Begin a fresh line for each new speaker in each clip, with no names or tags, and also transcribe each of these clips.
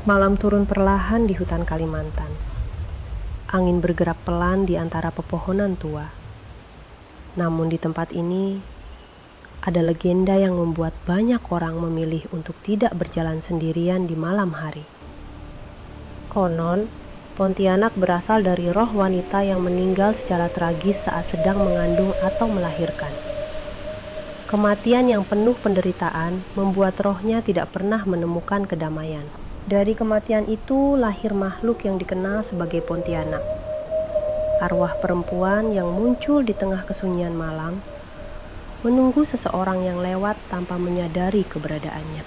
Malam turun perlahan di hutan Kalimantan. Angin bergerak pelan di antara pepohonan tua. Namun di tempat ini, ada legenda yang membuat banyak orang memilih untuk tidak berjalan sendirian di malam hari. Konon, Pontianak berasal dari roh wanita yang meninggal secara tragis saat sedang mengandung atau melahirkan. Kematian yang penuh penderitaan membuat rohnya tidak pernah menemukan kedamaian. Dari kematian itu lahir makhluk yang dikenal sebagai Pontianak. Arwah perempuan yang muncul di tengah kesunyian malam, menunggu seseorang yang lewat tanpa menyadari keberadaannya.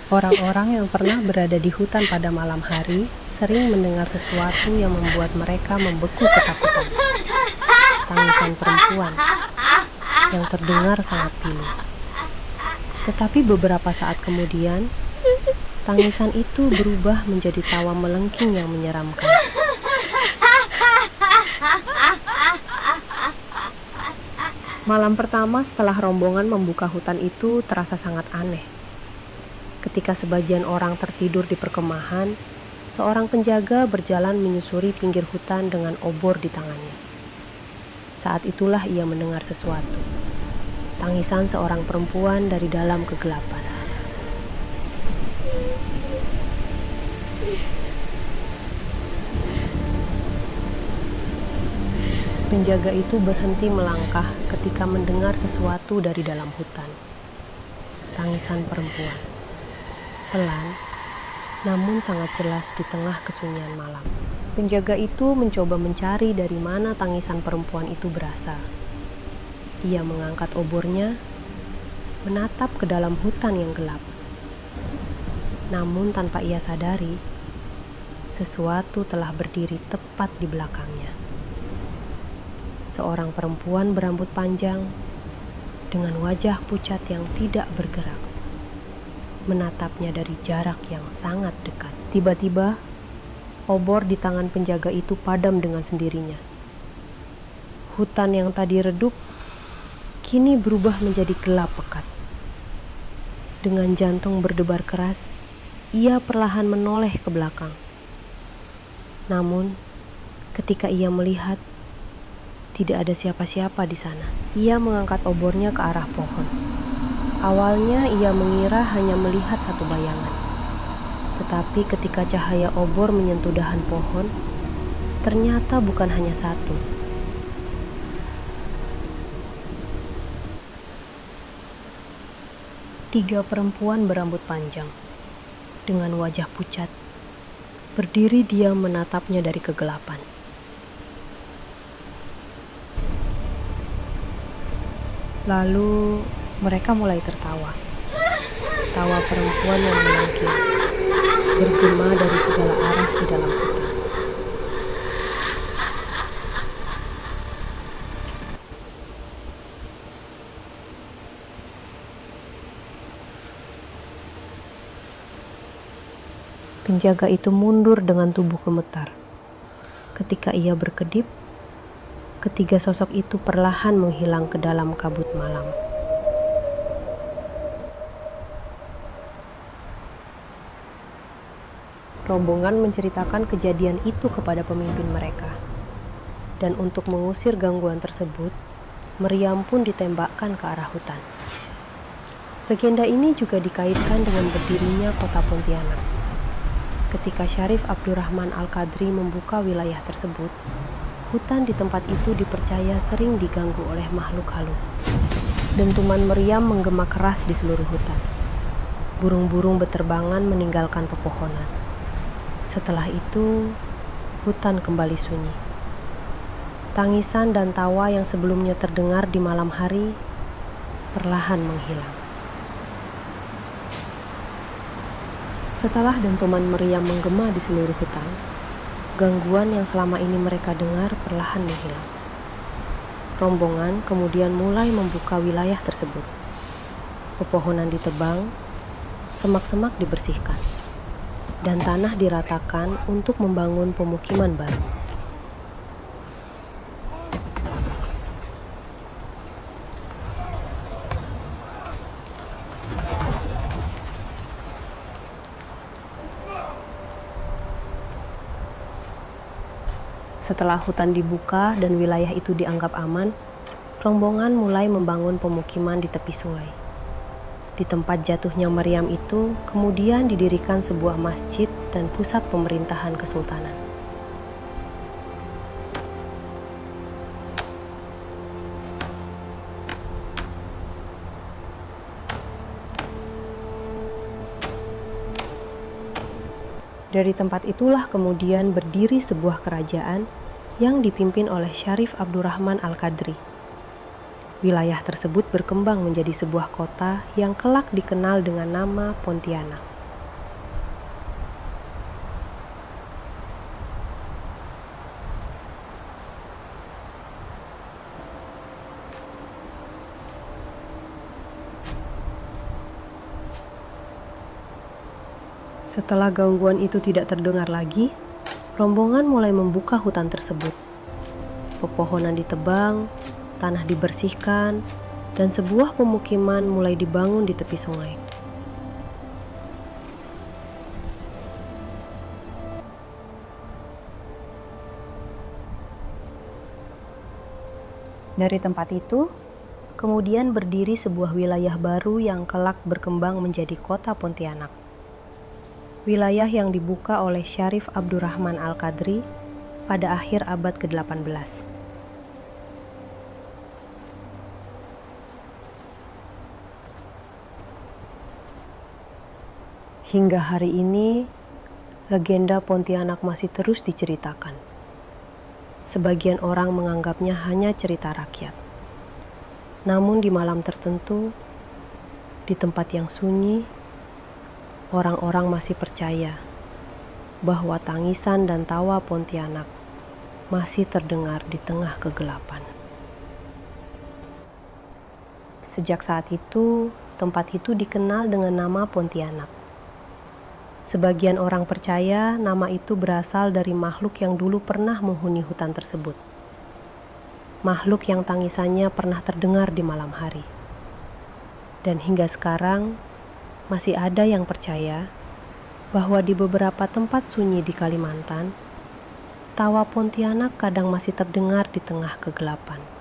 Orang-orang yang pernah berada di hutan pada malam hari sering mendengar sesuatu yang membuat mereka membeku ketakutan. Tangisan perempuan yang terdengar sangat pilu. Tetapi beberapa saat kemudian, tangisan itu berubah menjadi tawa melengking yang menyeramkan. Malam pertama setelah rombongan membuka hutan itu terasa sangat aneh. Ketika sebagian orang tertidur di perkemahan, seorang penjaga berjalan menyusuri pinggir hutan dengan obor di tangannya. Saat itulah ia mendengar sesuatu. Tangisan seorang perempuan dari dalam kegelapan. Penjaga itu berhenti melangkah ketika mendengar sesuatu dari dalam hutan. Tangisan perempuan. Pelan, namun sangat jelas di tengah kesunyian malam. Penjaga itu mencoba mencari dari mana tangisan perempuan itu berasal. Ia mengangkat obornya, menatap ke dalam hutan yang gelap. Namun tanpa ia sadari, sesuatu telah berdiri tepat di belakangnya. Seorang perempuan berambut panjang, dengan wajah pucat yang tidak bergerak, menatapnya dari jarak yang sangat dekat. Tiba-tiba, obor di tangan penjaga itu padam dengan sendirinya. Hutan yang tadi redup, kini berubah menjadi gelap pekat. Dengan jantung berdebar keras, ia perlahan menoleh ke belakang. Namun, ketika ia melihat, tidak ada siapa-siapa di sana. Ia mengangkat obornya ke arah pohon. Awalnya ia mengira hanya melihat satu bayangan. Tetapi ketika cahaya obor menyentuh dahan pohon, ternyata bukan hanya satu. Tiga perempuan berambut panjang, dengan wajah pucat, berdiri diam menatapnya dari kegelapan. Lalu mereka mulai tertawa. Tawa perempuan yang melengking, bergema dari segala arah di dalam hutan. Penjaga itu mundur dengan tubuh gemetar. Ketika ia berkedip, ketiga sosok itu perlahan menghilang ke dalam kabut malam. Rombongan menceritakan kejadian itu kepada pemimpin mereka. Dan untuk mengusir gangguan tersebut, meriam pun ditembakkan ke arah hutan. Legenda ini juga dikaitkan dengan berdirinya kota Pontianak. Ketika Syarif Abdurrahman Al-Qadri membuka wilayah tersebut, hutan di tempat itu dipercaya sering diganggu oleh makhluk halus. Dentuman meriam menggema keras di seluruh hutan. Burung-burung beterbangan meninggalkan pepohonan. Setelah itu, hutan kembali sunyi. Tangisan dan tawa yang sebelumnya terdengar di malam hari perlahan menghilang. Setelah dentuman meriam menggema di seluruh hutan, gangguan yang selama ini mereka dengar perlahan menghilang. Rombongan kemudian mulai membuka wilayah tersebut. Pepohonan ditebang, semak-semak dibersihkan, dan tanah diratakan untuk membangun pemukiman baru. Setelah hutan dibuka dan wilayah itu dianggap aman, rombongan mulai membangun pemukiman di tepi sungai. Di tempat jatuhnya Maryam itu, kemudian didirikan sebuah masjid dan pusat pemerintahan kesultanan. Dari tempat itulah kemudian berdiri sebuah kerajaan yang dipimpin oleh Syarif Abdurrahman Al-Qadri. Wilayah tersebut berkembang menjadi sebuah kota yang kelak dikenal dengan nama Pontianak. Setelah gangguan itu tidak terdengar lagi, rombongan mulai membuka hutan tersebut. Pepohonan ditebang, tanah dibersihkan, dan sebuah pemukiman mulai dibangun di tepi sungai. Dari tempat itu, kemudian berdiri sebuah wilayah baru yang kelak berkembang menjadi kota Pontianak. Wilayah yang dibuka oleh Syarif Abdurrahman Al-Qadri pada akhir abad ke-18. Hingga hari ini, legenda Pontianak masih terus diceritakan. Sebagian orang menganggapnya hanya cerita rakyat. Namun di malam tertentu, di tempat yang sunyi, orang-orang masih percaya bahwa tangisan dan tawa Pontianak masih terdengar di tengah kegelapan. Sejak saat itu, tempat itu dikenal dengan nama Pontianak. Sebagian orang percaya nama itu berasal dari makhluk yang dulu pernah menghuni hutan tersebut. Makhluk yang tangisannya pernah terdengar di malam hari. Dan hingga sekarang, masih ada yang percaya bahwa di beberapa tempat sunyi di Kalimantan, tawa Pontianak kadang masih terdengar di tengah kegelapan.